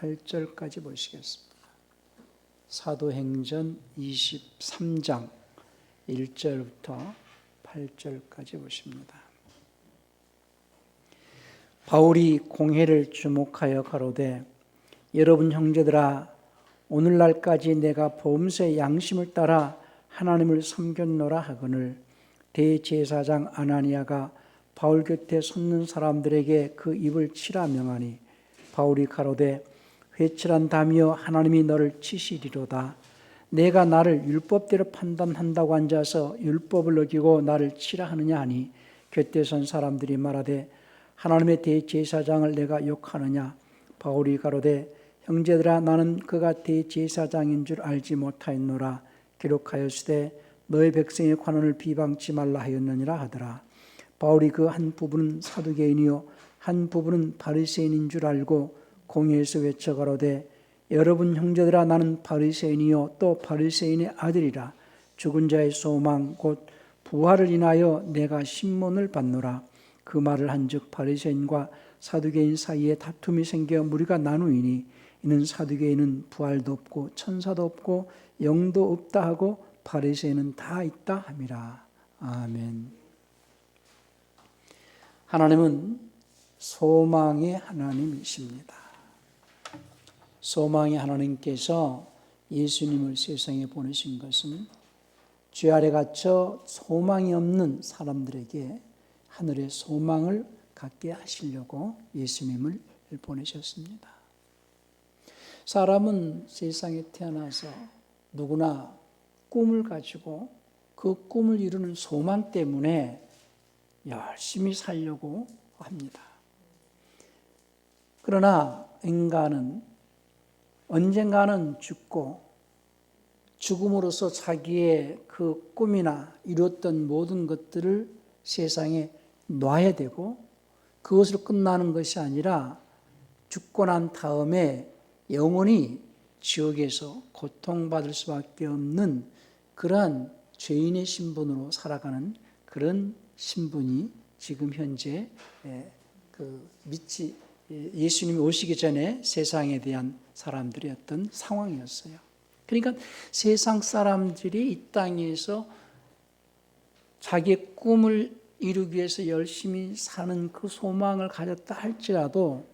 8절까지 보시겠습니다. 사도행전 23장 1절부터 8절까지 보십니다. 바울이 공회를 주목하여 가로되 여러분 형제들아 오늘날까지 내가 범사의 양심을 따라 하나님을 섬겼노라 하거늘 대제사장 아나니아가 바울 곁에 섰는 사람들에게 그 입을 치라 명하니 바울이 가로되 회칠한 담이여 하나님이 너를 치시리로다. 내가 나를 율법대로 판단한다고 앉아서 율법을 어기고 나를 치라 하느냐 하니 곁에 선 사람들이 말하되 하나님의 대제사장을 내가 욕하느냐. 바울이 가로되 형제들아 나는 그가 대제사장인 줄 알지 못하였노라. 기록하였으되 너의 백성의 관원을 비방치 말라 하였느니라 하더라. 바울이 그 한 부분은 사두개인이요 한 부분은 바리새인인 줄 알고 공회에서 외쳐 가로되 여러분 형제들아 나는 바리새인이요 또 바리새인의 아들이라. 죽은 자의 소망 곧 부활을 인하여 내가 신문을 받노라. 그 말을 한즉 바리새인과 사두개인 사이에 다툼이 생겨 무리가 나누이니 이는 사두개인은 부활도 없고 천사도 없고 영도 없다 하고 바리새인은 다 있다 함이라. 아멘. 하나님은 소망의 하나님이십니다. 소망의 하나님께서 예수님을 세상에 보내신 것은 죄 아래 갇혀 소망이 없는 사람들에게 하늘의 소망을 갖게 하시려고 예수님을 보내셨습니다. 사람은 세상에 태어나서 누구나 꿈을 가지고 그 꿈을 이루는 소망 때문에 열심히 살려고 합니다. 그러나 인간은 언젠가는 죽고 죽음으로써 자기의 그 꿈이나 이뤘던 모든 것들을 세상에 놔야 되고 그것으로 끝나는 것이 아니라 죽고 난 다음에 영원히 지옥에서 고통받을 수밖에 없는 그러한 죄인의 신분으로 살아가는 그런 신분이 지금 현재 예수님이 오시기 전에 세상에 대한 사람들의 어떤 상황이었어요. 그러니까 세상 사람들이 이 땅에서 자기의 꿈을 이루기 위해서 열심히 사는 그 소망을 가졌다 할지라도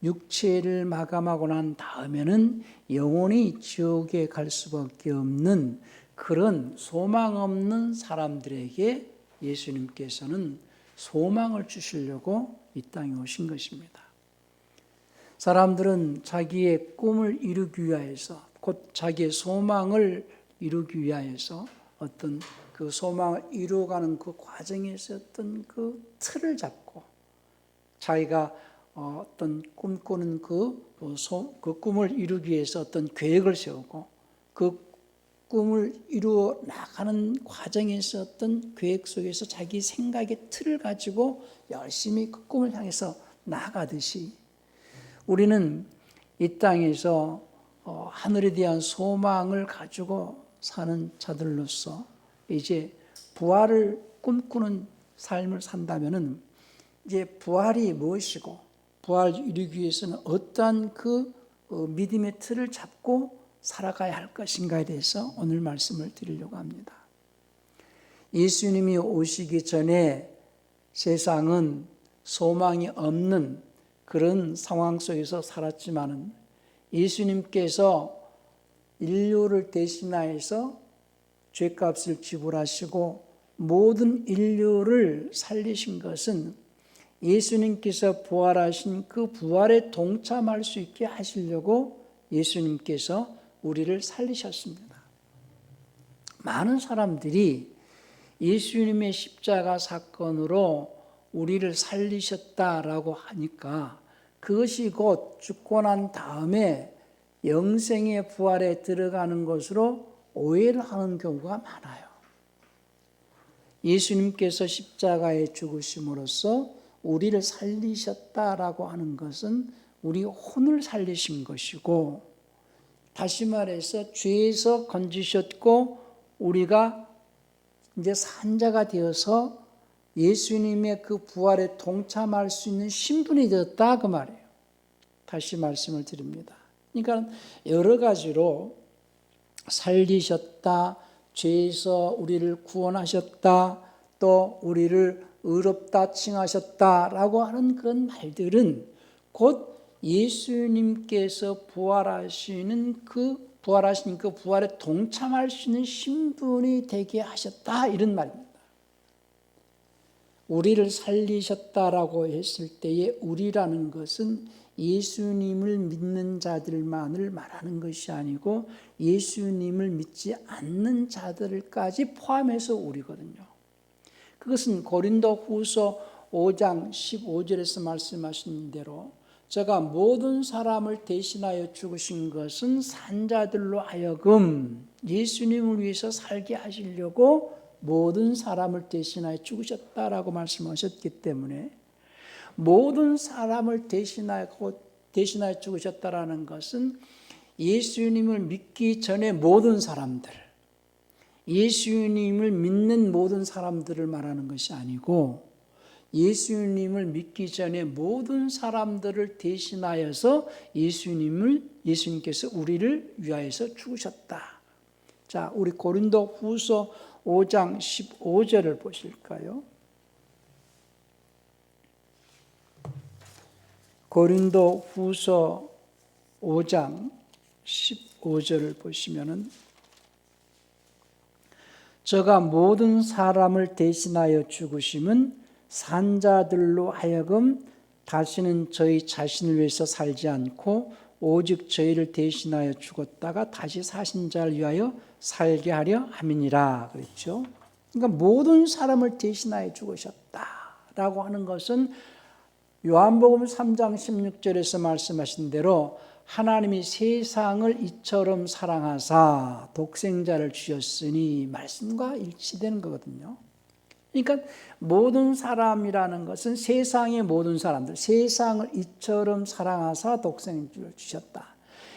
육체를 마감하고 난 다음에는 영원히 지옥에 갈 수밖에 없는 그런 소망 없는 사람들에게 예수님께서는 소망을 주시려고 이 땅에 오신 것입니다. 사람들은 자기의 꿈을 이루기 위하여서 곧 자기의 소망을 이루기 위하여서 어떤 그 소망을 이루어가는 그 과정에서 어떤 그 틀을 잡고 자기가 어떤 꿈꾸는 그 꿈을 이루기 위해서 어떤 계획을 세우고 그 꿈을 이루어 나가는 과정에서 어떤 계획 속에서 자기 생각의 틀을 가지고 열심히 그 꿈을 향해서 나가듯이 우리는 이 땅에서 하늘에 대한 소망을 가지고 사는 자들로서 이제 부활을 꿈꾸는 삶을 산다면은 이제 부활이 무엇이고 부활을 이루기 위해서는 어떠한 그 믿음의 틀을 잡고 살아가야 할 것인가에 대해서 오늘 말씀을 드리려고 합니다. 예수님이 오시기 전에 세상은 소망이 없는 그런 상황 속에서 살았지만은 예수님께서 인류를 대신하여서 죄값을 지불하시고 모든 인류를 살리신 것은 예수님께서 부활하신 그 부활에 동참할 수 있게 하시려고 예수님께서 우리를 살리셨습니다. 많은 사람들이 예수님의 십자가 사건으로 우리를 살리셨다라고 하니까 그것이 곧 죽고 난 다음에 영생의 부활에 들어가는 것으로 오해를 하는 경우가 많아요. 예수님께서 십자가에 죽으심으로써 우리를 살리셨다라고 하는 것은 우리 혼을 살리신 것이고 다시 말해서 죄에서 건지셨고 우리가 이제 산자가 되어서 예수님의 그 부활에 동참할 수 있는 신분이 되었다 그 말이에요. 다시 말씀을 드립니다. 그러니까 여러 가지로 살리셨다, 죄에서 우리를 구원하셨다, 또 우리를 의롭다 칭하셨다라고 하는 그런 말들은 곧 예수님께서 부활하신 그 부활에 동참할 수 있는 신분이 되게 하셨다, 이런 말입니다. 우리를 살리셨다라고 했을 때에 우리라는 것은 예수님을 믿는 자들만을 말하는 것이 아니고 예수님을 믿지 않는 자들까지 포함해서 우리거든요. 그것은 고린도후서 5장 15절에서 말씀하신 대로 제가 모든 사람을 대신하여 죽으신 것은 산자들로 하여금 예수님을 위해서 살게 하시려고 모든 사람을 대신하여 죽으셨다라고 말씀하셨기 때문에 모든 사람을 대신하여 죽으셨다라는 것은 예수님을 믿기 전에 모든 사람들, 예수님을 믿는 모든 사람들을 말하는 것이 아니고 예수님을 믿기 전에 모든 사람들을 대신하여서 예수님께서 우리를 위하여서 죽으셨다. 자, 우리 고린도후서 5장 15절을 보실까요? 고린도후서 5장 15절을 보시면은 저가 모든 사람을 대신하여 죽으심은 산자들로 하여금 다시는 저희 자신을 위해서 살지 않고 오직 저희를 대신하여 죽었다가 다시 사신 자를 위하여 살게 하려 함이니라 그랬죠. 그러니까 모든 사람을 대신하여 죽으셨다라고 하는 것은 요한복음 3장 16절에서 말씀하신 대로 하나님이 세상을 이처럼 사랑하사 독생자를 주셨으니 말씀과 일치되는 거거든요. 그러니까 모든 사람이라는 것은 세상의 모든 사람들, 세상을 이처럼 사랑하사 독생자를 주셨다.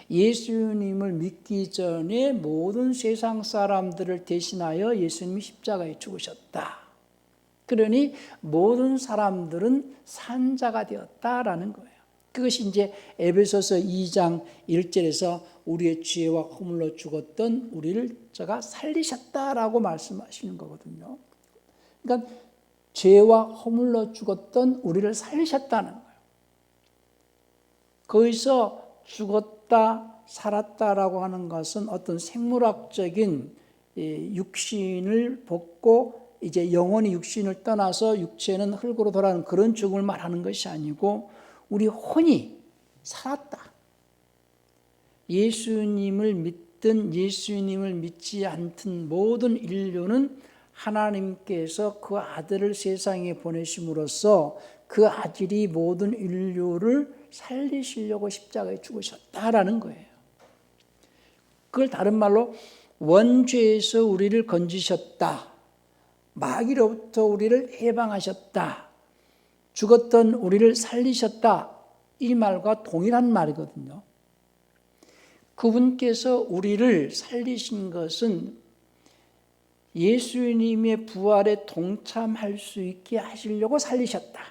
예수님을 믿기 전에 모든 세상 사람들을 대신하여 예수님이 십자가에 죽으셨다. 그러니 모든 사람들은 산자가 되었다라는 거예요. 그것이 이제 에베소서 2장 1절에서 우리의 죄와 허물로 죽었던 우리를 저가 살리셨다라고 말씀하시는 거거든요. 그러니까 죄와 허물로 죽었던 우리를 살리셨다는 거예요. 거기서 죽었다, 살았다라고 하는 것은 어떤 생물학적인 육신을 벗고 이제 영혼이 육신을 떠나서 육체는 흙으로 돌아가는 그런 죽음을 말하는 것이 아니고 우리 혼이 살았다. 예수님을 믿든 예수님을 믿지 않든 모든 인류는 하나님께서 그 아들을 세상에 보내심으로써 그 아들이 모든 인류를 살리시려고 십자가에 죽으셨다라는 거예요. 그걸 다른 말로 원죄에서 우리를 건지셨다. 마귀로부터 우리를 해방하셨다. 죽었던 우리를 살리셨다. 이 말과 동일한 말이거든요. 그분께서 우리를 살리신 것은 예수님의 부활에 동참할 수 있게 하시려고 살리셨다.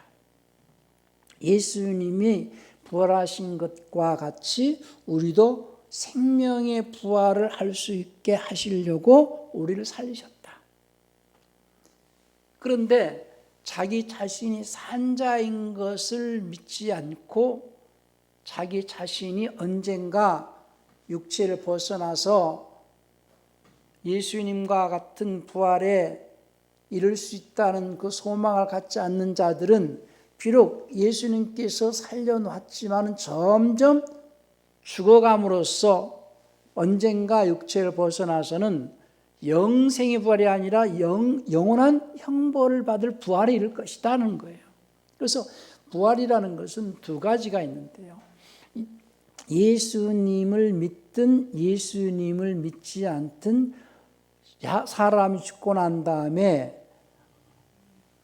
예수님이 부활하신 것과 같이 우리도 생명의 부활을 할 수 있게 하시려고 우리를 살리셨다. 그런데 자기 자신이 산자인 것을 믿지 않고 자기 자신이 언젠가 육체를 벗어나서 예수님과 같은 부활에 이를 수 있다는 그 소망을 갖지 않는 자들은 비록 예수님께서 살려놨지만 점점 죽어감으로써 언젠가 육체를 벗어나서는 영생의 부활이 아니라 영원한 형벌을 받을 부활에 이를 것이라는 거예요. 그래서 부활이라는 것은 두 가지가 있는데요. 예수님을 믿든 예수님을 믿지 않든 사람이 죽고 난 다음에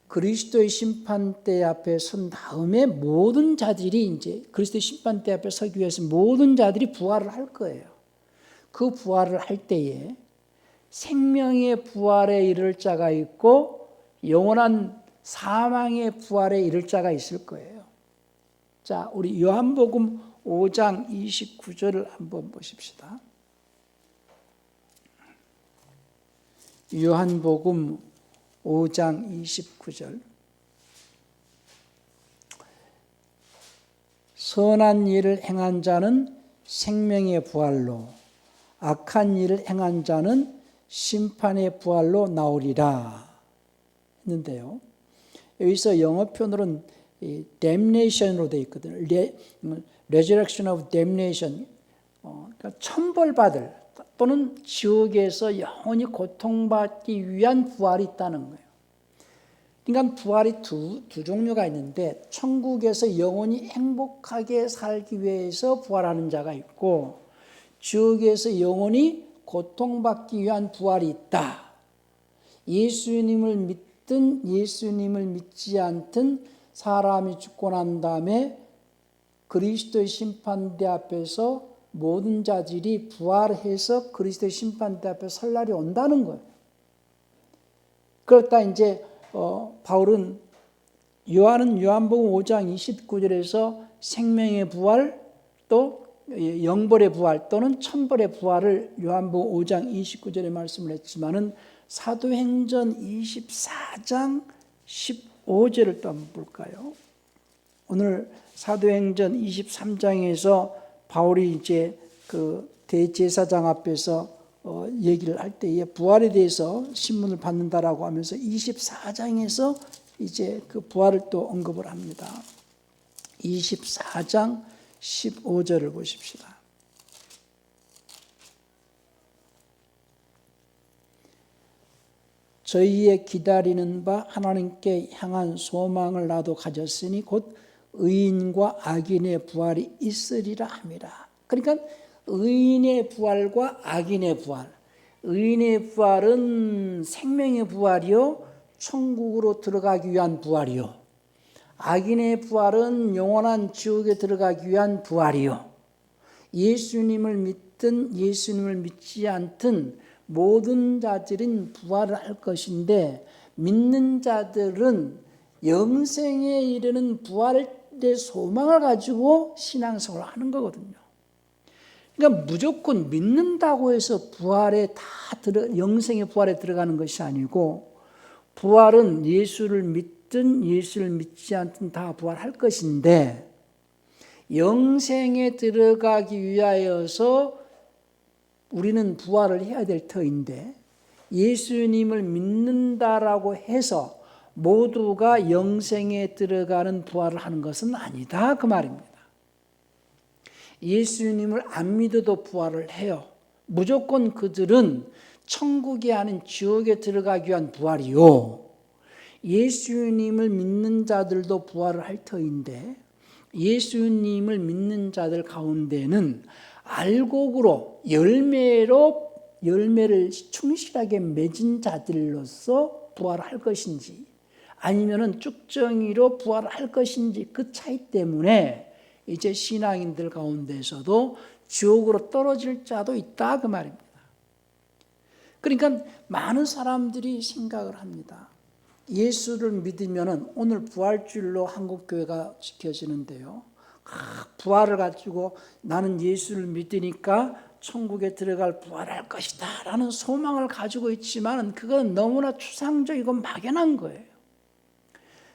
그리스도의 심판대 앞에 선 다음에 모든 자들이 이제 그리스도의 심판대 앞에 서기 위해서 모든 자들이 부활을 할 거예요. 그 부활을 할 때에 생명의 부활에 이를 자가 있고 영원한 사망의 부활에 이를 자가 있을 거예요. 자, 우리 요한복음 5장 29절을 한번 보십시다. 요한복음 5장 29절. 선한 일을 행한 자는 생명의 부활로, 악한 일을 행한 자는 심판의 부활로 나오리라 했는데요. 여기서 영어 표현으로는 damnation으로 되어 있거든요. resurrection of damnation, 그러니까 천벌받을 또는 지옥에서 영원히 고통받기 위한 부활이 있다는 거예요. 그러니까 부활이 두 종류가 있는데, 천국에서 영원히 행복하게 살기 위해서 부활하는 자가 있고, 지옥에서 영원히 고통받기 위한 부활이 있다. 예수님을 믿든 예수님을 믿지 않든 사람이 죽고 난 다음에 그리스도의 심판대 앞에서 모든 자들이 부활해서 그리스도의 심판대 앞에 설 날이 온다는 거예요. 그렇다 이제 바울은 요한복음 5장 29절에서 생명의 부활 또 영벌의 부활 또는 천벌의 부활을 요한복음 5장 29절에 말씀을 했지만은 사도행전 24장 15절을 또 한번 볼까요? 오늘 사도행전 23장에서 바울이 이제 그 대제사장 앞에서 얘기를 할 때에 부활에 대해서 신문을 받는다라고 하면서 24장에서 이제 그 부활을 또 언급을 합니다. 24장 15절을 보십시다. 저희의 기다리는 바 하나님께 향한 소망을 나도 가졌으니 곧 의인과 악인의 부활이 있으리라 함이라. 그러니까 의인의 부활과 악인의 부활, 의인의 부활은 생명의 부활이요 천국으로 들어가기 위한 부활이요, 악인의 부활은 영원한 지옥에 들어가기 위한 부활이요, 예수님을 믿든 예수님을 믿지 않든 모든 자들은 부활을 할 것인데, 믿는 자들은 영생에 이르는 부활의 소망을 가지고 신앙생활을 하는 거거든요. 그러니까 무조건 믿는다고 해서 영생의 부활에 들어가는 것이 아니고, 부활은 예수를 믿든 예수를 믿지 않든 다 부활할 것인데, 영생에 들어가기 위하여서 우리는 부활을 해야 될 터인데, 예수님을 믿는다라고 해서 모두가 영생에 들어가는 부활을 하는 것은 아니다 그 말입니다. 예수님을 안 믿어도 부활을 해요. 무조건 그들은 천국이 아닌 지옥에 들어가기 위한 부활이요, 예수님을 믿는 자들도 부활을 할 터인데, 예수님을 믿는 자들 가운데는 알곡으로 열매를 충실하게 맺은 자들로서 부활할 것인지 아니면은 쭉정이로 부활할 것인지, 그 차이 때문에 이제 신앙인들 가운데서도 지옥으로 떨어질 자도 있다 그 말입니다. 그러니까 많은 사람들이 생각을 합니다. 예수를 믿으면은, 오늘 부활주일로 한국교회가 지켜지는데요, 부활을 가지고 나는 예수를 믿으니까 천국에 들어갈 부활할 것이다 라는 소망을 가지고 있지만, 그건 너무나 추상적이고 막연한 거예요.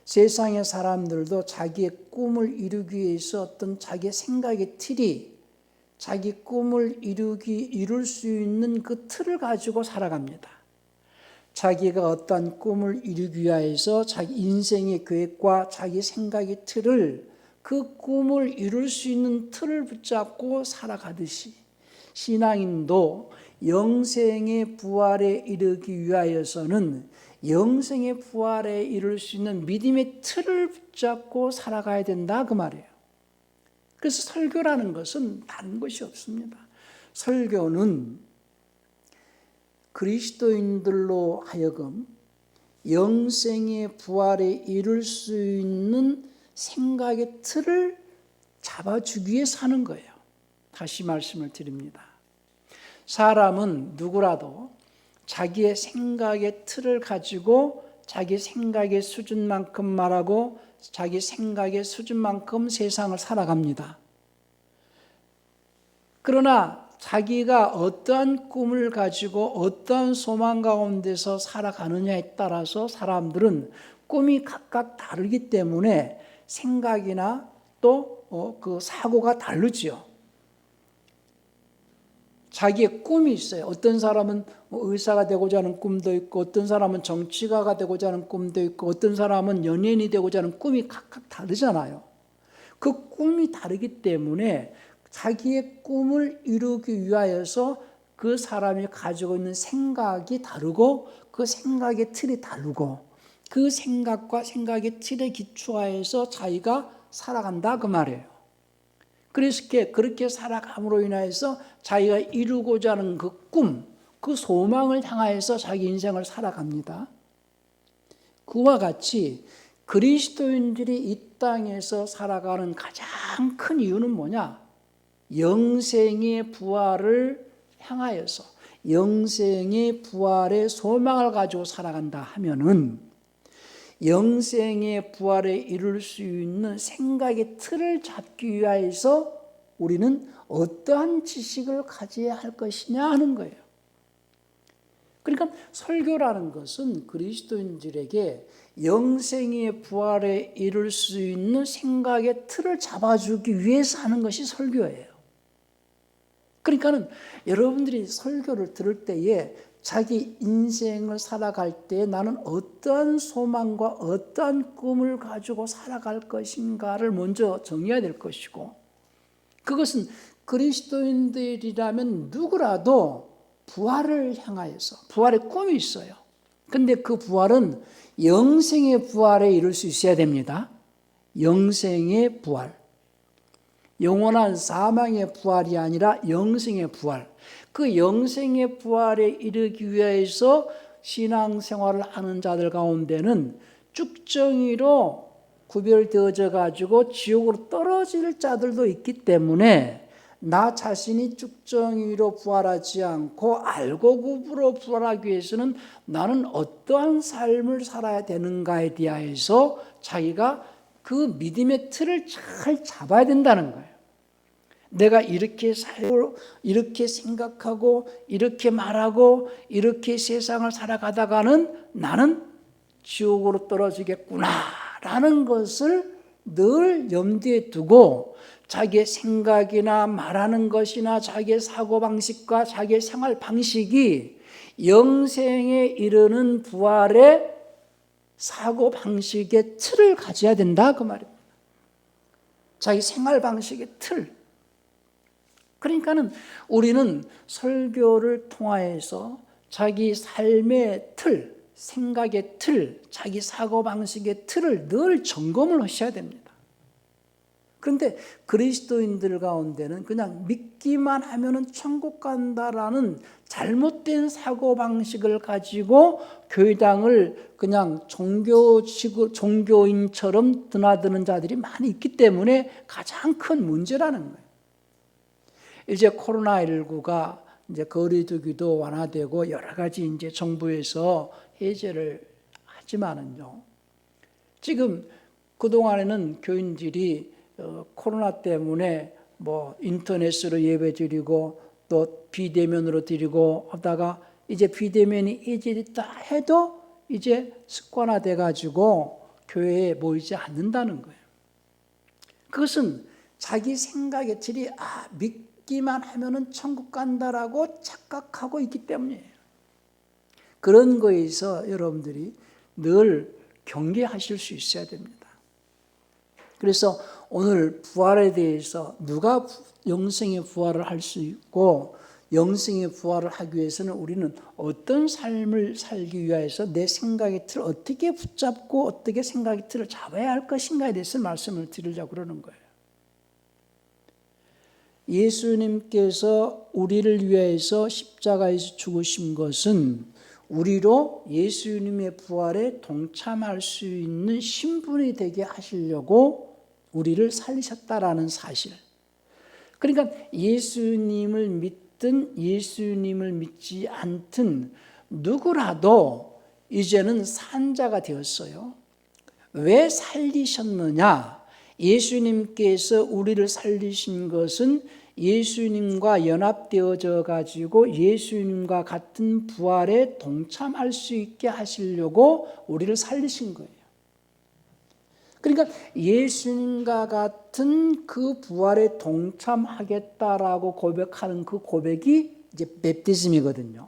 세상의 사람들도 자기의 꿈을 이루기 위해서 어떤 자기의 생각의 틀이, 자기 꿈을 이룰 수 있는 그 틀을 가지고 살아갑니다. 자기가 어떤 꿈을 이루기 위해서 자기 인생의 계획과 자기 생각의 틀을, 그 꿈을 이룰 수 있는 틀을 붙잡고 살아가듯이, 신앙인도 영생의 부활에 이르기 위하여서는 영생의 부활에 이룰 수 있는 믿음의 틀을 붙잡고 살아가야 된다 그 말이에요. 그래서 설교라는 것은 다른 것이 없습니다. 설교는 그리스도인들로 하여금 영생의 부활에 이룰 수 있는 생각의 틀을 잡아주기 위해서 하는 거예요. 다시 말씀을 드립니다. 사람은 누구라도 자기의 생각의 틀을 가지고 자기 생각의 수준만큼 말하고 자기 생각의 수준만큼 세상을 살아갑니다. 그러나 자기가 어떠한 꿈을 가지고 어떠한 소망 가운데서 살아가느냐에 따라서 사람들은 꿈이 각각 다르기 때문에 생각이나 또 그 사고가 다르지요. 자기의 꿈이 있어요. 어떤 사람은 의사가 되고자 하는 꿈도 있고, 어떤 사람은 정치가가 되고자 하는 꿈도 있고, 어떤 사람은 연예인이 되고자 하는 꿈이 각각 다르잖아요. 그 꿈이 다르기 때문에 자기의 꿈을 이루기 위하여서 그 사람이 가지고 있는 생각이 다르고, 그 생각의 틀이 다르고, 그 생각과 생각의 틀에 기초하여서 자기가 살아간다 그 말이에요. 그래서 그렇게 살아감으로 인하여서 자기가 이루고자 하는 그 꿈, 그 소망을 향하여서 자기 인생을 살아갑니다. 그와 같이 그리스도인들이 이 땅에서 살아가는 가장 큰 이유는 뭐냐? 영생의 부활을 향하여서 영생의 부활의 소망을 가지고 살아간다 하면은 영생의 부활에 이룰 수 있는 생각의 틀을 잡기 위하여서 우리는 어떠한 지식을 가져야 할 것이냐 하는 거예요. 그러니까 설교라는 것은 그리스도인들에게 영생의 부활에 이룰 수 있는 생각의 틀을 잡아주기 위해서 하는 것이 설교예요. 그러니까는 여러분들이 설교를 들을 때에 자기 인생을 살아갈 때 나는 어떠한 소망과 어떠한 꿈을 가지고 살아갈 것인가를 먼저 정해야 될 것이고, 그것은 그리스도인들이라면 누구라도 부활을 향하여서 부활의 꿈이 있어요. 근데 그 부활은 영생의 부활에 이룰 수 있어야 됩니다. 영생의 부활. 영원한 사망의 부활이 아니라 영생의 부활. 그 영생의 부활에 이르기 위해서 신앙생활을 하는 자들 가운데는 쭉정이로 구별되어져 가지고 지옥으로 떨어질 자들도 있기 때문에 나 자신이 쭉정이로 부활하지 않고 알고 구부로 부활하기 위해서는 나는 어떠한 삶을 살아야 되는가에 대하여서 자기가 그 믿음의 틀을 잘 잡아야 된다는 거예요. 내가 이렇게 살고 이렇게 생각하고 이렇게 말하고 이렇게 세상을 살아가다가는 나는 지옥으로 떨어지겠구나라는 것을 늘 염두에 두고 자기의 생각이나 말하는 것이나 자기의 사고방식과 자기의 생활 방식이 영생에 이르는 부활의 사고방식의 틀을 가져야 된다 그 말입니다. 자기 생활 방식의 틀. 그러니까는 우리는 설교를 통하여서 자기 삶의 틀, 생각의 틀, 자기 사고방식의 틀을 늘 점검을 하셔야 됩니다. 그런데 그리스도인들 가운데는 그냥 믿기만 하면은 천국 간다라는 잘못된 사고방식을 가지고 교회당을 그냥 종교인처럼 드나드는 자들이 많이 있기 때문에 가장 큰 문제라는 거예요. 이제 코로나19가 이제 거리두기도 완화되고 여러 가지 이제 정부에서 해제를 하지만은요. 지금 그동안에는 교인들이 코로나 때문에 뭐 인터넷으로 예배드리고 또 비대면으로 드리고 하다가 이제 비대면이 해제됐다 해도 이제 습관화돼 가지고 교회에 모이지 않는다는 거예요. 그것은 자기 생각의 틀이 믿기만 하면은 천국 간다라고 착각하고 있기 때문이에요. 그런 거에서 여러분들이 늘 경계하실 수 있어야 됩니다. 그래서 오늘 부활에 대해서 누가 영생의 부활을 할 수 있고 영생의 부활을 하기 위해서는 우리는 어떤 삶을 살기 위해서 내 생각의 틀을 어떻게 붙잡고 어떻게 생각의 틀을 잡아야 할 것인가에 대해서 말씀을 드리려고 그러는 거예요. 예수님께서 우리를 위해서 십자가에서 죽으신 것은 우리로 예수님의 부활에 동참할 수 있는 신분이 되게 하시려고 우리를 살리셨다라는 사실. 그러니까 예수님을 믿든 예수님을 믿지 않든 누구라도 이제는 산자가 되었어요. 왜 살리셨느냐? 예수님께서 우리를 살리신 것은 예수님과 연합되어져 가지고 예수님과 같은 부활에 동참할 수 있게 하시려고 우리를 살리신 거예요. 그러니까 예수님과 같은 그 부활에 동참하겠다라고 고백하는 그 고백이 이제 맵티즘이거든요.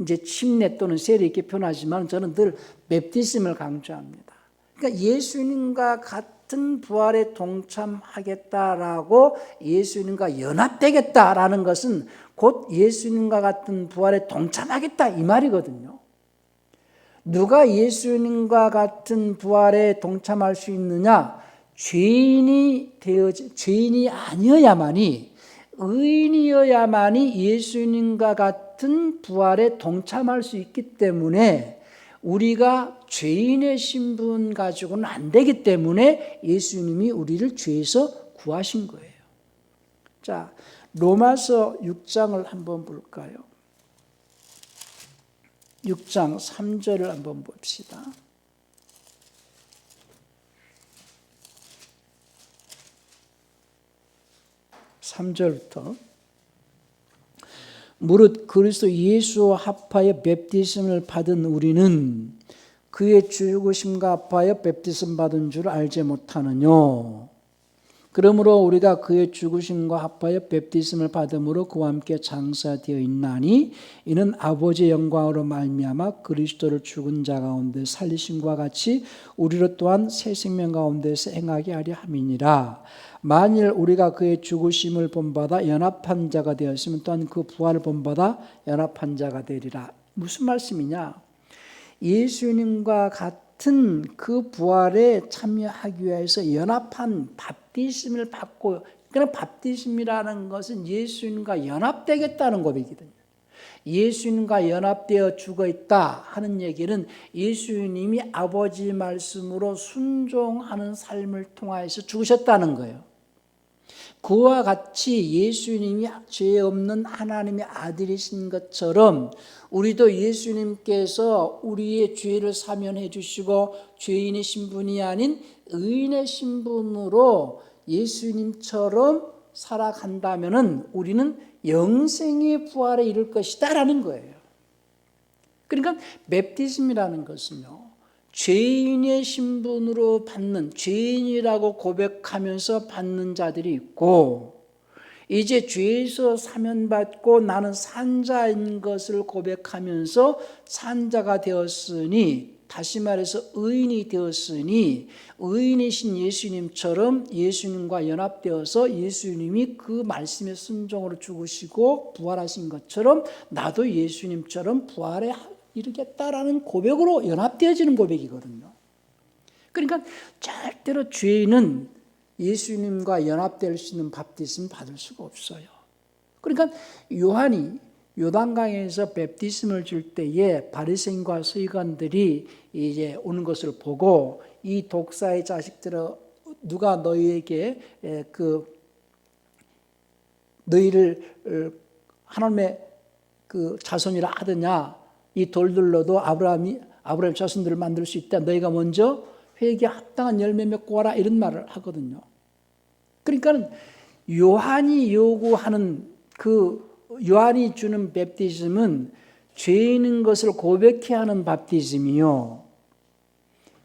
이제 침례 또는 세례 이렇게 표현하지만 저는 늘 맵티즘을 강조합니다. 그러니까 예수님과 같은 부활에 동참하겠다라고 예수님과 연합되겠다라는 것은 곧 예수님과 같은 부활에 동참하겠다 이 말이거든요. 누가 예수님과 같은 부활에 동참할 수 있느냐? 죄인이 아니어야만이, 의인이어야만이 예수님과 같은 부활에 동참할 수 있기 때문에 우리가 죄인의 신분 가지고는 안 되기 때문에 예수님이 우리를 죄에서 구하신 거예요. 자, 로마서 6장을 한번 볼까요? 6장 3절을 한번 봅시다. 3절부터 무릇 그리스도 예수와 합하여 맵티즘을 받은 우리는 그의 죽으심과 합하여 맵티즘 받은 줄 알지 못하느뇨. 그러므로 우리가 그의 죽으심과 합하여 맵티즘을 받음으로 그와 함께 장사되어 있나니 이는 아버지의 영광으로 말미암아 그리스도를 죽은 자 가운데 살리심과 같이 우리로 또한 새 생명 가운데서 행하게 하려 함이니라. 만일 우리가 그의 죽으심을 본받아 연합한 자가 되었으면 또한 그 부활을 본받아 연합한 자가 되리라. 무슨 말씀이냐? 예수님과 같은 그 부활에 참여하기 위해서 연합한 밥티즘을 받고, 그러니까 밥티즘이라는 것은 예수님과 연합되겠다는 고백이거든요. 예수님과 연합되어 죽어 있다 하는 얘기는 예수님이 아버지 말씀으로 순종하는 삶을 통하여서 죽으셨다는 거예요. 그와 같이 예수님이 죄 없는 하나님의 아들이신 것처럼 우리도 예수님께서 우리의 죄를 사면해 주시고 죄인의 신분이 아닌 의인의 신분으로 예수님처럼 살아간다면 우리는 영생의 부활에 이를 것이다라는 거예요. 그러니까 맵티즘이라는 것은요, 죄인의 신분으로 받는, 죄인이라고 고백하면서 받는 자들이 있고, 이제 죄에서 사면받고 나는 산자인 것을 고백하면서 산자가 되었으니, 다시 말해서 의인이 되었으니 의인이신 예수님처럼 예수님과 연합되어서 예수님이 그 말씀의 순종으로 죽으시고 부활하신 것처럼 나도 예수님처럼 부활에 이르겠다라는 고백으로 연합되어지는 고백이거든요. 그러니까 절대로 죄인은 예수님과 연합될 수 있는 밥티즘 받을 수가 없어요. 그러니까 요한이 요단강에서 맵티즘을 줄 때에 바리새인과 서기관들이 이제 오는 것을 보고 이 독사의 자식들아 누가 너희에게 너희를 하나님의 그 자손이라 하더냐, 이 돌들로도 아브라함 자손들을 만들 수 있다. 너희가 먼저 회개에 합당한 열매 맺고 와라 이런 말을 하거든요. 그러니까 요한이 요구하는 요한이 주는 맵티즘은 죄인인 것을 고백해야 하는 밥티즘이요,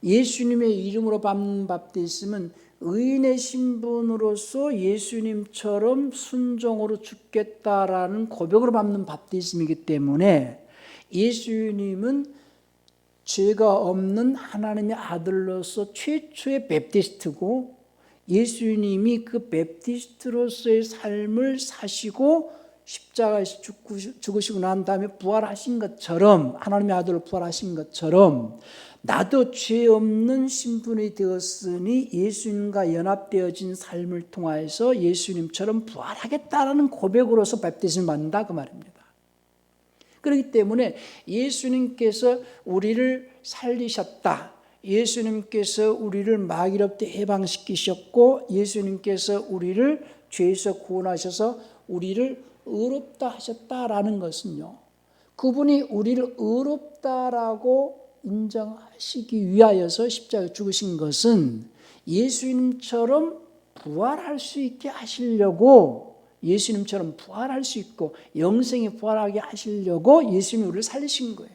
예수님의 이름으로 받는 밥티즘은 의인의 신분으로서 예수님처럼 순종으로 죽겠다라는 고백으로 받는 밥티즘이기 때문에 예수님은 죄가 없는 하나님의 아들로서 최초의 맵티스트고 예수님이 그 맵티스트로서의 삶을 사시고 십자가에서 죽으시고 난 다음에 부활하신 것처럼, 하나님의 아들로 부활하신 것처럼 나도 죄 없는 신분이 되었으니 예수님과 연합되어진 삶을 통하여서 예수님처럼 부활하겠다라는 고백으로서 맵티즘을 받는다 그 말입니다. 그렇기 때문에 예수님께서 우리를 살리셨다, 예수님께서 우리를 마귀로부터 해방시키셨고 예수님께서 우리를 죄에서 구원하셔서 우리를 의롭다 하셨다라는 것은요, 그분이 우리를 의롭다라고 인정하시기 위하여서 십자가에 죽으신 것은 예수님처럼 부활할 수 있게 하시려고 예수님처럼 부활할 수 있고 영생에 부활하게 하시려고 예수님이 우리를 살리신 거예요.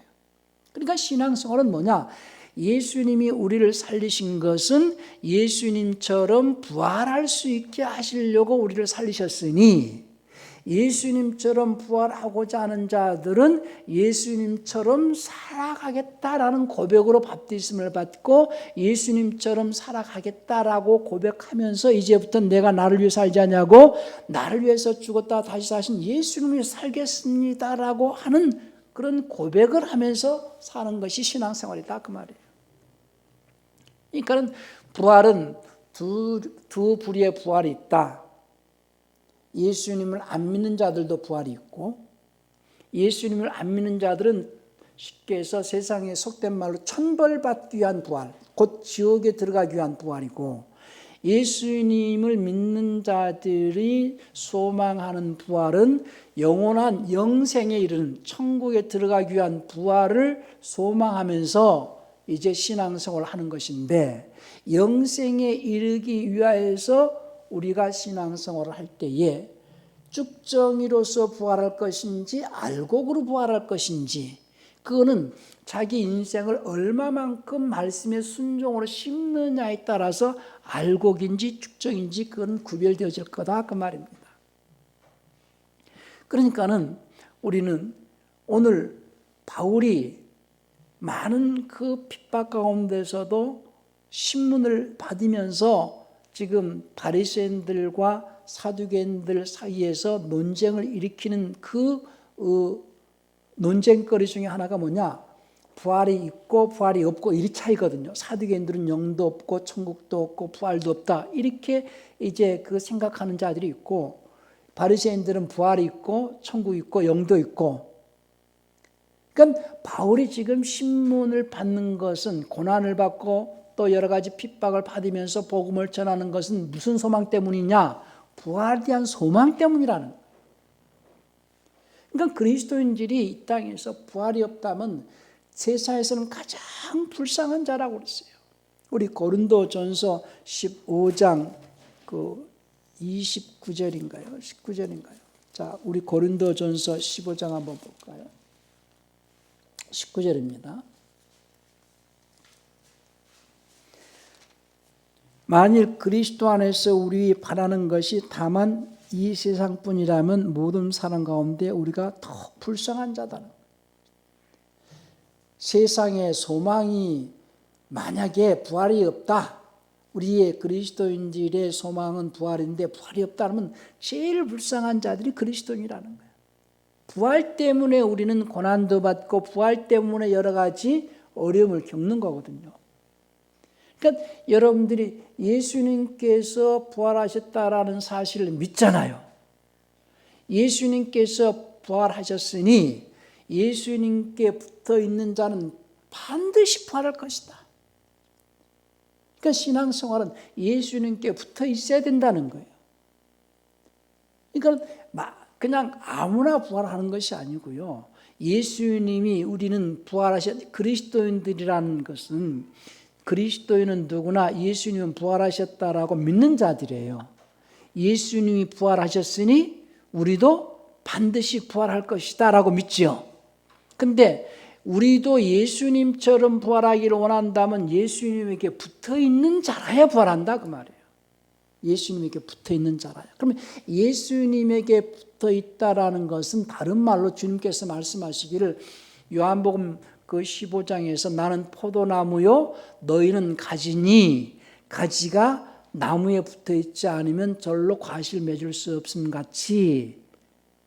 그러니까 신앙생활은 뭐냐? 예수님이 우리를 살리신 것은 예수님처럼 부활할 수 있게 하시려고 우리를 살리셨으니, 예수님처럼 부활하고자 하는 자들은 예수님처럼 살아가겠다라는 고백으로 바티즘을 받고 예수님처럼 살아가겠다라고 고백하면서 이제부터 내가 나를 위해 살지 않냐고, 나를 위해서 죽었다 다시 사신 예수님을 위해 살겠습니다라고 하는 그런 고백을 하면서 사는 것이 신앙생활이다, 그 말이에요. 그러니까 부활은 두 부류의 부활이 있다. 예수님을 안 믿는 자들도 부활이 있고, 예수님을 안 믿는 자들은 쉽게 해서 세상에 속된 말로 천벌받기 위한 부활, 곧 지옥에 들어가기 위한 부활이고, 예수님을 믿는 자들이 소망하는 부활은 영원한 영생에 이르는 천국에 들어가기 위한 부활을 소망하면서 이제 신앙생활을 하는 것인데, 영생에 이르기 위하여서 우리가 신앙생활을 할 때에 쭉정이로서 부활할 것인지 알곡으로 부활할 것인지, 그거는 자기 인생을 얼마만큼 말씀의 순종으로 심느냐에 따라서 알곡인지 쭉정인지 그건 구별되어질 거다, 그 말입니다. 그러니까는 우리는 오늘 바울이 많은 그 핍박 가운데서도 신문을 받으면서 지금 바리새인들과 사두개인들 사이에서 논쟁을 일으키는 그 논쟁거리 중에 하나가 뭐냐? 부활이 있고 부활이 없고 이 차이거든요. 사두개인들은 영도 없고 천국도 없고 부활도 없다, 이렇게 이제 그 생각하는 자들이 있고, 바리새인들은 부활이 있고 천국이 있고 영도 있고. 그러니까 바울이 지금 신문을 받는 것은, 고난을 받고 또 여러 가지 핍박을 받으면서 복음을 전하는 것은 무슨 소망 때문이냐? 부활에 대한 소망 때문이라는 거예요. 그러니까 그리스도인들이 이 땅에서 부활이 없다면 세상에서는 가장 불쌍한 자라고 그랬어요. 우리 고린도전서 15장 그 29절인가요? 19절인가요? 자, 우리 고린도전서 15장 한번 볼까요? 19절입니다. 만일 그리스도 안에서 우리 바라는 것이 다만 이 세상뿐이라면 모든 사람 가운데 우리가 더 불쌍한 자다. 세상에 소망이 만약에 부활이 없다, 우리의 그리스도인들의 소망은 부활인데 부활이 없다면 제일 불쌍한 자들이 그리스도인이라는 거예요. 부활 때문에 우리는 고난도 받고 부활 때문에 여러 가지 어려움을 겪는 거거든요. 그러니까 여러분들이 예수님께서 부활하셨다라는 사실을 믿잖아요. 예수님께서 부활하셨으니 예수님께 붙어 있는 자는 반드시 부활할 것이다. 그러니까 신앙생활은 예수님께 붙어 있어야 된다는 거예요. 그러니까 그냥 아무나 부활하는 것이 아니고요. 예수님이, 우리는 부활하신 그리스도인들이라는 것은, 그리스도인은 누구나 예수님은 부활하셨다라고 믿는 자들이에요. 예수님이 부활하셨으니 우리도 반드시 부활할 것이다 라고 믿지요. 근데 우리도 예수님처럼 부활하기를 원한다면 예수님에게 붙어있는 자라야 부활한다, 그 말이에요. 예수님에게 붙어있는 자라야. 그러면 예수님에게 붙어있다라는 것은 다른 말로 주님께서 말씀하시기를, 요한복음 그 15장에서 나는 포도나무요 너희는 가지니 가지가 나무에 붙어있지 않으면 절로 과실을 맺을 수 없음 같이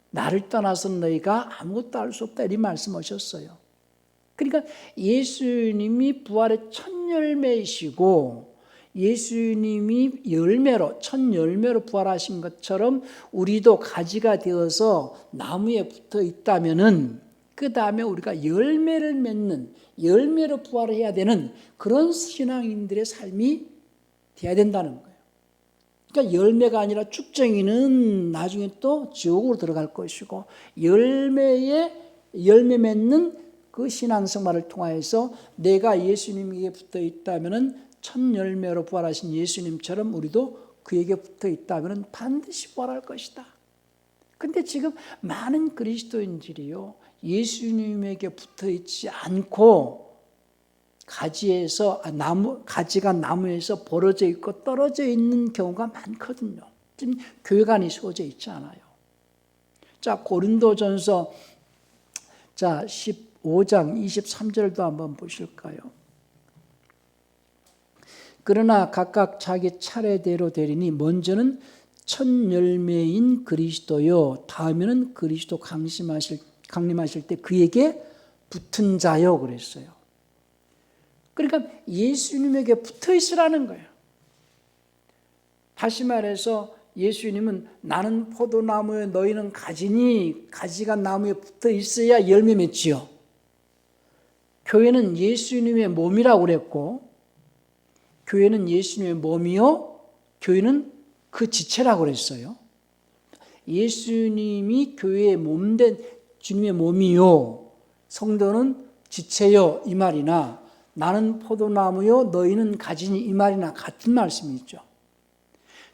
나를 떠나서는 너희가 아무것도 할 수 없다, 이렇게 말씀하셨어요. 그러니까 예수님이 부활의 첫 열매이시고 예수님이 열매로, 첫 열매로 부활하신 것처럼 우리도 가지가 되어서 나무에 붙어 있다면은 그 다음에 우리가 열매를 맺는, 열매로 부활해야 되는 그런 신앙인들의 삶이 돼야 된다는 거예요. 그러니까 열매가 아니라 쭉정이는 나중에 또 지옥으로 들어갈 것이고, 열매 맺는 그 신앙생활을 통하여서 내가 예수님에게 붙어 있다면은 첫 열매로 부활하신 예수님처럼 우리도 그에게 붙어 있다면은 반드시 부활할 것이다. 근데 지금 많은 그리스도인들이요, 예수님에게 붙어 있지 않고 가지가 나무에서 벌어져 있고 떨어져 있는 경우가 많거든요. 지금 교회가 안에 세워져 있지 않아요. 자, 고린도전서 15장 23절도 한번 보실까요? 그러나 각각 자기 차례대로 되리니 먼저는 첫 열매인 그리스도요, 다음에는 그리스도 강림하실 때 그에게 붙은 자요 그랬어요. 그러니까 예수님에게 붙어 있으라는 거예요. 다시 말해서 예수님은 나는 포도나무에 너희는 가지니, 가지가 나무에 붙어 있어야 열매 맺지요. 교회는 예수님의 몸이라고 그랬고, 교회는 예수님의 몸이요, 교회는 그 지체라고 그랬어요. 예수님이 교회의 몸된 주님의 몸이요, 성도는 지체요 이 말이나, 나는 포도나무요 너희는 가지니 이 말이나 같은 말씀이죠.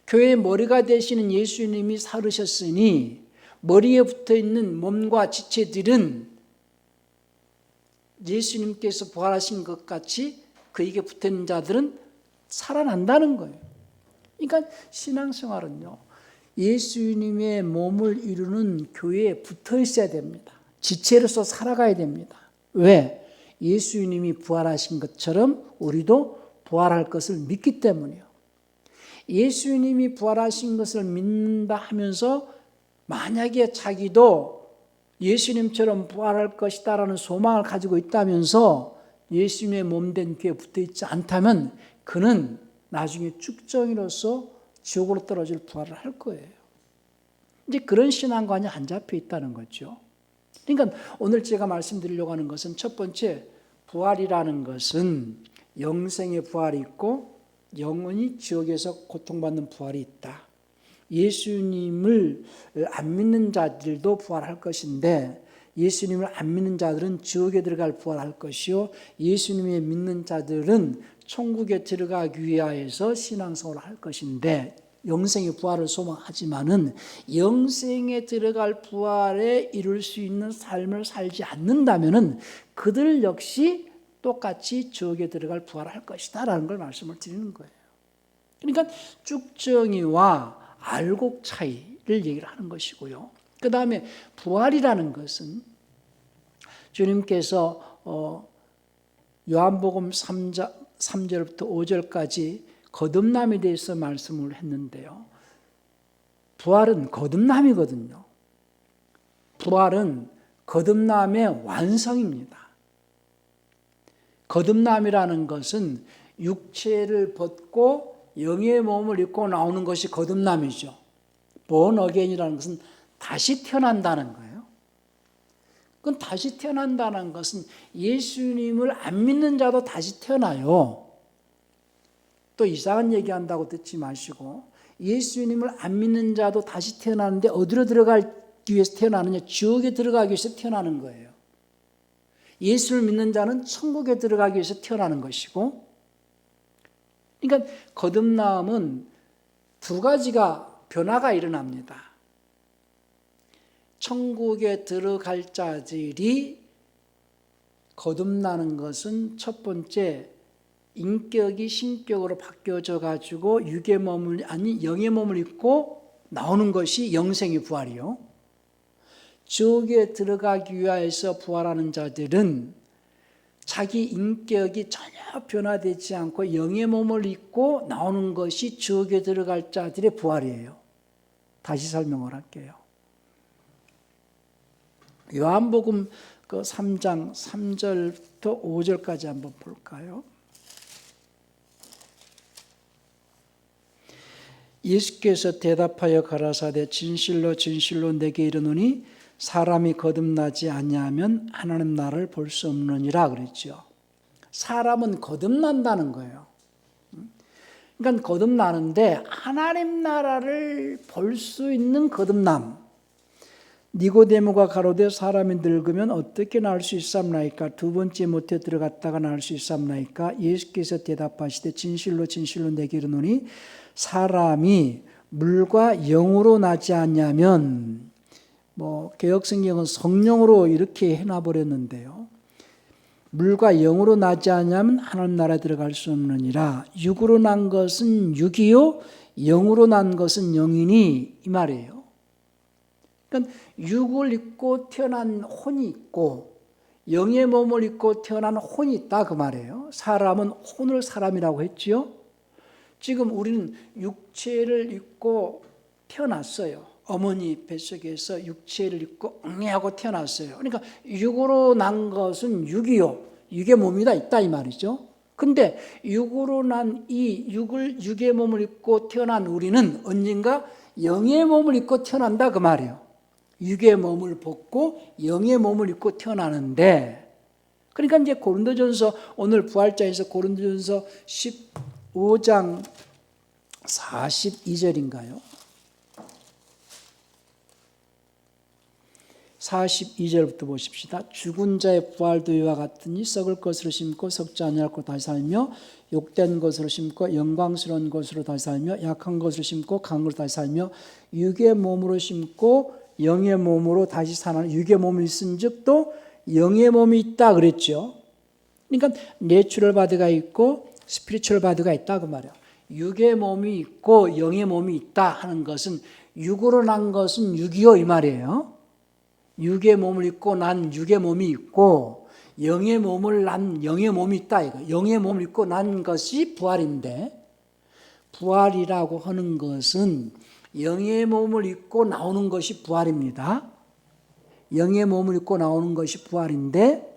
교회의 머리가 되시는 예수님이 살으셨으니 머리에 붙어있는 몸과 지체들은 예수님께서 부활하신 것 같이 그에게 붙어있는 자들은 살아난다는 거예요. 그러니까 신앙생활은요, 예수님의 몸을 이루는 교회에 붙어 있어야 됩니다. 지체로서 살아가야 됩니다. 왜? 예수님이 부활하신 것처럼 우리도 부활할 것을 믿기 때문이요. 예수님이 부활하신 것을 믿는다 하면서 만약에 자기도 예수님처럼 부활할 것이다라는 소망을 가지고 있다면서 예수님의 몸된 교회에 붙어 있지 않다면 그는 나중에 쭉정이로서 지옥으로 떨어질 부활을 할 거예요. 이제 그런 신앙관이 안 잡혀 있다는 거죠. 그러니까 오늘 제가 말씀드리려고 하는 것은 첫 번째, 부활이라는 것은 영생의 부활이 있고 영원히 지옥에서 고통받는 부활이 있다. 예수님을 안 믿는 자들도 부활할 것인데 예수님을 안 믿는 자들은 지옥에 들어갈 부활할 것이요, 예수님을 믿는 자들은 천국에 들어가기 위하여서 신앙생활을 할 것인데, 영생의 부활을 소망하지만은 영생에 들어갈 부활에 이룰 수 있는 삶을 살지 않는다면은 그들 역시 똑같이 지옥에 들어갈 부활을 할 것이다라는 걸 말씀을 드리는 거예요. 그러니까 쭉정이와 알곡 차이를 얘기를 하는 것이고요. 그 다음에 부활이라는 것은 주님께서 요한복음 3절부터 5절까지 거듭남에 대해서 말씀을 했는데요. 부활은 거듭남이거든요. 부활은 거듭남의 완성입니다. 거듭남이라는 것은 육체를 벗고 영의 몸을 입고 나오는 것이 거듭남이죠. born again이라는 것은 다시 태어난다는 거예요. 그건 다시 태어난다는 것은 예수님을 안 믿는 자도 다시 태어나요. 또 이상한 얘기한다고 듣지 마시고, 예수님을 안 믿는 자도 다시 태어나는데 어디로 들어가기 위해서 태어나느냐? 지옥에 들어가기 위해서 태어나는 거예요. 예수를 믿는 자는 천국에 들어가기 위해서 태어나는 것이고, 그러니까 거듭남은 두 가지가 변화가 일어납니다. 천국에 들어갈 자들이 거듭나는 것은 첫 번째, 인격이 신격으로 바뀌어져 가지고 육의 몸을 아니 영의 몸을 입고 나오는 것이 영생의 부활이요. 지옥에 들어가기 위하여서 부활하는 자들은 자기 인격이 전혀 변화되지 않고 영의 몸을 입고 나오는 것이 지옥에 들어갈 자들의 부활이에요. 다시 설명을 할게요. 요한복음 3장 3절부터 5절까지 한번 볼까요? 예수께서 대답하여 가라사대 진실로 진실로 내게 이르노니 사람이 거듭나지 아니하면 하나님 나라를 볼 수 없느니라 그랬죠. 사람은 거듭난다는 거예요. 그러니까 거듭나는데 하나님 나라를 볼 수 있는 거듭남. 니고데모가 가로되 사람이 늙으면 어떻게 나을 수 있삼나이까? 두 번째 못에 들어갔다가 나을 수 있삼나이까? 예수께서 대답하시되 진실로 진실로 내게 이르노니 사람이 물과 영으로 나지 않냐면 개역성경은 성령으로 이렇게 해놔버렸는데요. 물과 영으로 나지 않으면 하나님 나라에 들어갈 수 없느니라. 육으로 난 것은 육이요 영으로 난 것은 영이니, 이 말이에요. 그러니까 육을 입고 태어난 혼이 있고 영의 몸을 입고 태어난 혼이 있다, 그 말이에요. 사람은 혼을 사람이라고 했지요. 지금 우리는 육체를 입고 태어났어요. 어머니 뱃속에서 육체를 입고 응애하고 태어났어요. 그러니까 육으로 난 것은 육이요 육의 몸이다 있다, 이 말이죠. 근데 육으로 난 이 육의 몸을 입고 태어난 우리는 언젠가 영의 몸을 입고 태어난다, 그 말이에요. 육의 몸을 벗고 영의 몸을 입고 태어나는데, 그러니까 이제 고린도전서, 오늘 부활자에서 고린도전서 15장 42절인가요? 42절부터 보십시다. 죽은 자의 부활도 이와 같으니 썩을 것으로 심고 썩지 아니할 것 다시 살며, 욕된 것으로 심고 영광스러운 것으로 다시 살며, 약한 것으로 심고 강한 것으로 다시 살며, 육의 몸으로 심고 영의 몸으로 다시 사는, 육의 몸이 있은즉 또 영의 몸이 있다 그랬죠. 그러니까 내추럴 바디가 있고 스피리추얼 바디가 있다, 그 말이야. 육의 몸이 있고 영의 몸이 있다 하는 것은 육으로 난 것은 육이요, 이 말이에요. 육의 몸을 입고 난 육의 몸이 있고 영의 몸을 난 영의 몸이 있다, 이거. 영의 몸을 입고 난 것이 부활인데, 부활이라고 하는 것은 영의 몸을 입고 나오는 것이 부활입니다. 영의 몸을 입고 나오는 것이 부활인데,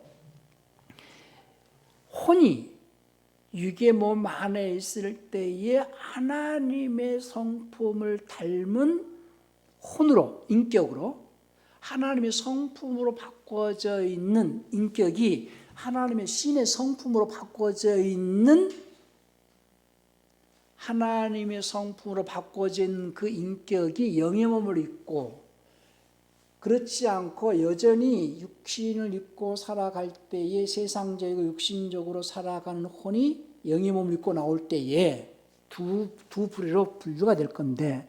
혼이 육의 몸 안에 있을 때에 하나님의 성품을 닮은 혼으로, 인격으로 하나님의 성품으로 바꿔져 있는 인격이, 하나님의 신의 성품으로 바꿔져 있는, 하나님의 성품으로 바꿔진 그 인격이 영의 몸을 입고, 그렇지 않고 여전히 육신을 입고 살아갈 때에 세상적이고 육신적으로 살아가는 혼이 영의 몸을 입고 나올 때에 두 부류로 분류가 될 건데,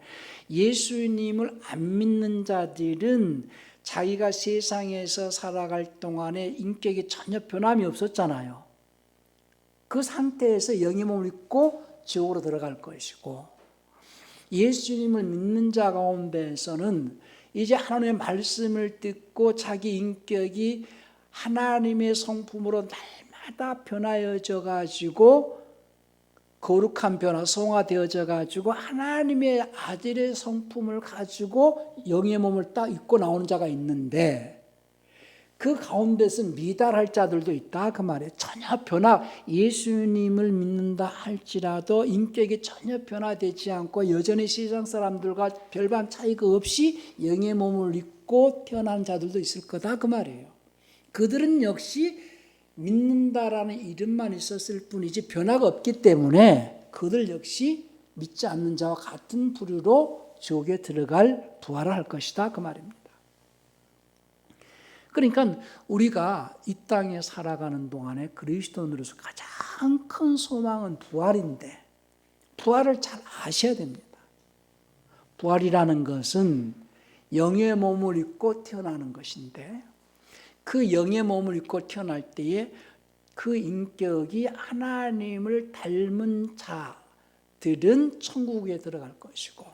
예수님을 안 믿는 자들은 자기가 세상에서 살아갈 동안에 인격이 전혀 변함이 없었잖아요. 그 상태에서 영의 몸을 입고 지옥으로 들어갈 것이고, 예수님을 믿는 자 가운데에서는 이제 하나님의 말씀을 듣고 자기 인격이 하나님의 성품으로 날마다 변하여져 가지고 거룩한 변화, 성화되어져 가지고 하나님의 아들의 성품을 가지고 영의 몸을 딱 입고 나오는 자가 있는데, 그 가운데서 미달할 자들도 있다, 그 말이에요. 전혀 예수님을 믿는다 할지라도 인격이 전혀 변화되지 않고 여전히 세상 사람들과 별반 차이가 없이 영의 몸을 입고 태어난 자들도 있을 거다, 그 말이에요. 그들은 역시 믿는다라는 이름만 있었을 뿐이지 변화가 없기 때문에 그들 역시 믿지 않는 자와 같은 부류로 지옥에 들어갈 부활을 할 것이다, 그 말입니다. 그러니까 우리가 이 땅에 살아가는 동안에 그리스도인으로서 가장 큰 소망은 부활인데, 부활을 잘 아셔야 됩니다. 부활이라는 것은 영의 몸을 입고 태어나는 것인데, 그 영의 몸을 입고 태어날 때에 그 인격이 하나님을 닮은 자들은 천국에 들어갈 것이고,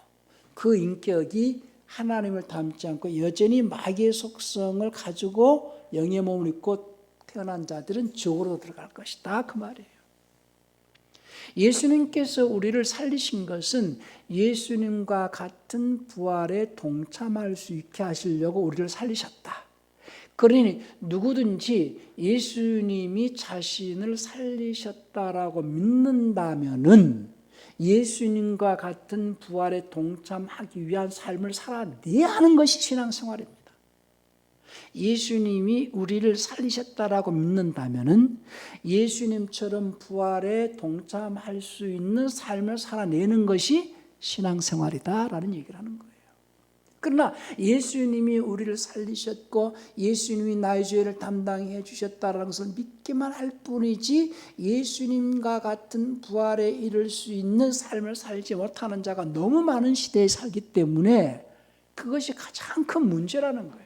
그 인격이 하나님을 닮지 않고 여전히 마귀의 속성을 가지고 영의 몸을 입고 태어난 자들은 지옥으로 들어갈 것이다, 그 말이에요. 예수님께서 우리를 살리신 것은 예수님과 같은 부활에 동참할 수 있게 하시려고 우리를 살리셨다. 그러니 누구든지 예수님이 자신을 살리셨다라고 믿는다면은 예수님과 같은 부활에 동참하기 위한 삶을 살아내야 하는 것이 신앙생활입니다. 예수님이 우리를 살리셨다라고 믿는다면은 예수님처럼 부활에 동참할 수 있는 삶을 살아내는 것이 신앙생활이다라는 얘기를 하는 거예요. 그러나 예수님이 우리를 살리셨고 예수님이 나의 죄를 담당해 주셨다는 것을 믿기만 할 뿐이지, 예수님과 같은 부활에 이를 수 있는 삶을 살지 못하는 자가 너무 많은 시대에 살기 때문에 그것이 가장 큰 문제라는 거예요.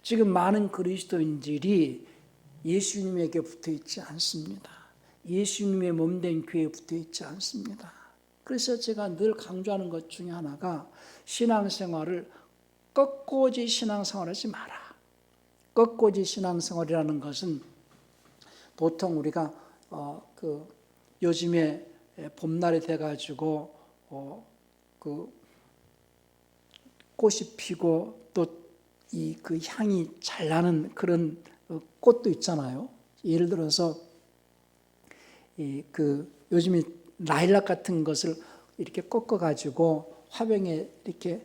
지금 많은 그리스도인들이 예수님에게 붙어 있지 않습니다. 예수님의 몸된 교회에 붙어 있지 않습니다. 그래서 제가 늘 강조하는 것 중에 하나가 신앙생활을 꺾고지 신앙생활하지 마라. 꺾고지 신앙생활이라는 것은 보통 우리가 요즘에 봄날이 돼가지고 꽃이 피고 또 그 향이 잘 나는 그런 꽃도 있잖아요. 예를 들어서 요즘에 라일락 같은 것을 이렇게 꺾어가지고 화병에 이렇게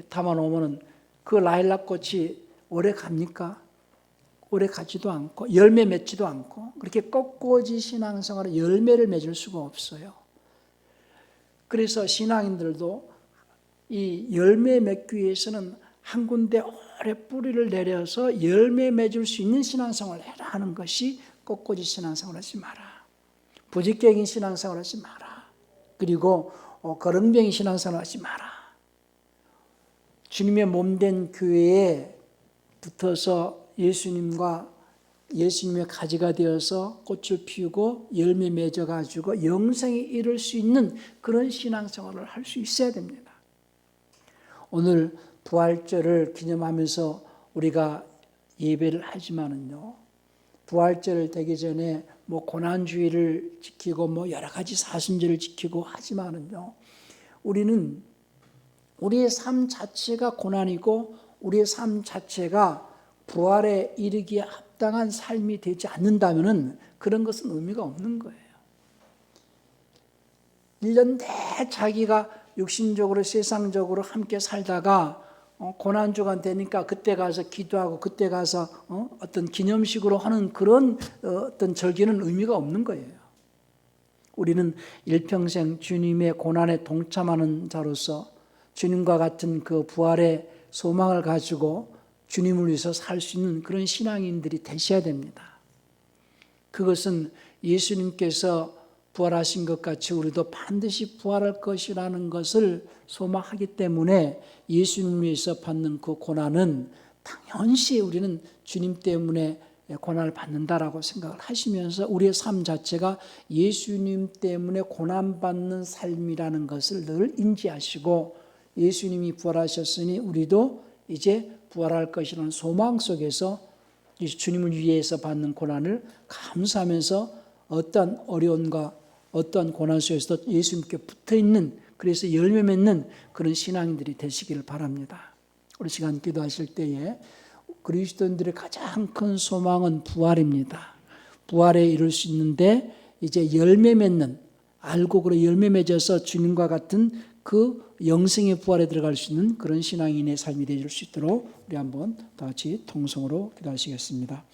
담아 놓으면은 그 라일락 꽃이 오래 갑니까? 오래 가지도 않고 열매 맺지도 않고 그렇게 꺾고지 신앙생활은 열매를 맺을 수가 없어요. 그래서 신앙인들도 이 열매 맺기 위해서는 한 군데 오래 뿌리를 내려서 열매 맺을 수 있는 신앙생활을 해라 하는 것이 꺾고지 신앙생활하지 마라. 부지깽이 신앙생활하지 마라. 그리고 거렁뱅이 신앙생활하지 마라. 주님의 몸된 교회에 붙어서 예수님의 가지가 되어서 꽃을 피우고 열매 맺어가지고 영생에 이를 수 있는 그런 신앙생활을 할 수 있어야 됩니다. 오늘 부활절을 기념하면서 우리가 예배를 하지만은요, 부활절 되기 전에 고난주의를 지키고 여러 가지 사순절을 지키고 하지만은요, 우리는 우리의 삶 자체가 고난이고 우리의 삶 자체가 부활에 이르기에 합당한 삶이 되지 않는다면은 그런 것은 의미가 없는 거예요. 1년 내 자기가 육신적으로 세상적으로 함께 살다가 고난주가 되니까 그때 가서 기도하고 그때 가서 어떤 기념식으로 하는 그런 어떤 절기는 의미가 없는 거예요. 우리는 일평생 주님의 고난에 동참하는 자로서 주님과 같은 그 부활의 소망을 가지고 주님을 위해서 살 수 있는 그런 신앙인들이 되셔야 됩니다. 그것은 예수님께서 부활하신 것 같이 우리도 반드시 부활할 것이라는 것을 소망하기 때문에 예수님을 위해서 받는 그 고난은 당연시 우리는 주님 때문에 고난을 받는다라고 생각을 하시면서 우리의 삶 자체가 예수님 때문에 고난받는 삶이라는 것을 늘 인지하시고 예수님이 부활하셨으니 우리도 이제 부활할 것이라는 소망 속에서 주님을 위해서 받는 고난을 감수하면서 어떤 어려움과 어떤 고난 속에서도 예수님께 붙어있는, 그래서 열매 맺는 그런 신앙인들이 되시기를 바랍니다. 우리 시간 기도하실 때에 그리스도인들의 가장 큰 소망은 부활입니다. 부활에 이룰 수 있는데 이제 열매 맺는, 알고 그래 열매 맺어서 주님과 같은 그 영생의 부활에 들어갈 수 있는 그런 신앙인의 삶이 되실 수 있도록 우리 한번 다 같이 통성으로 기도하시겠습니다.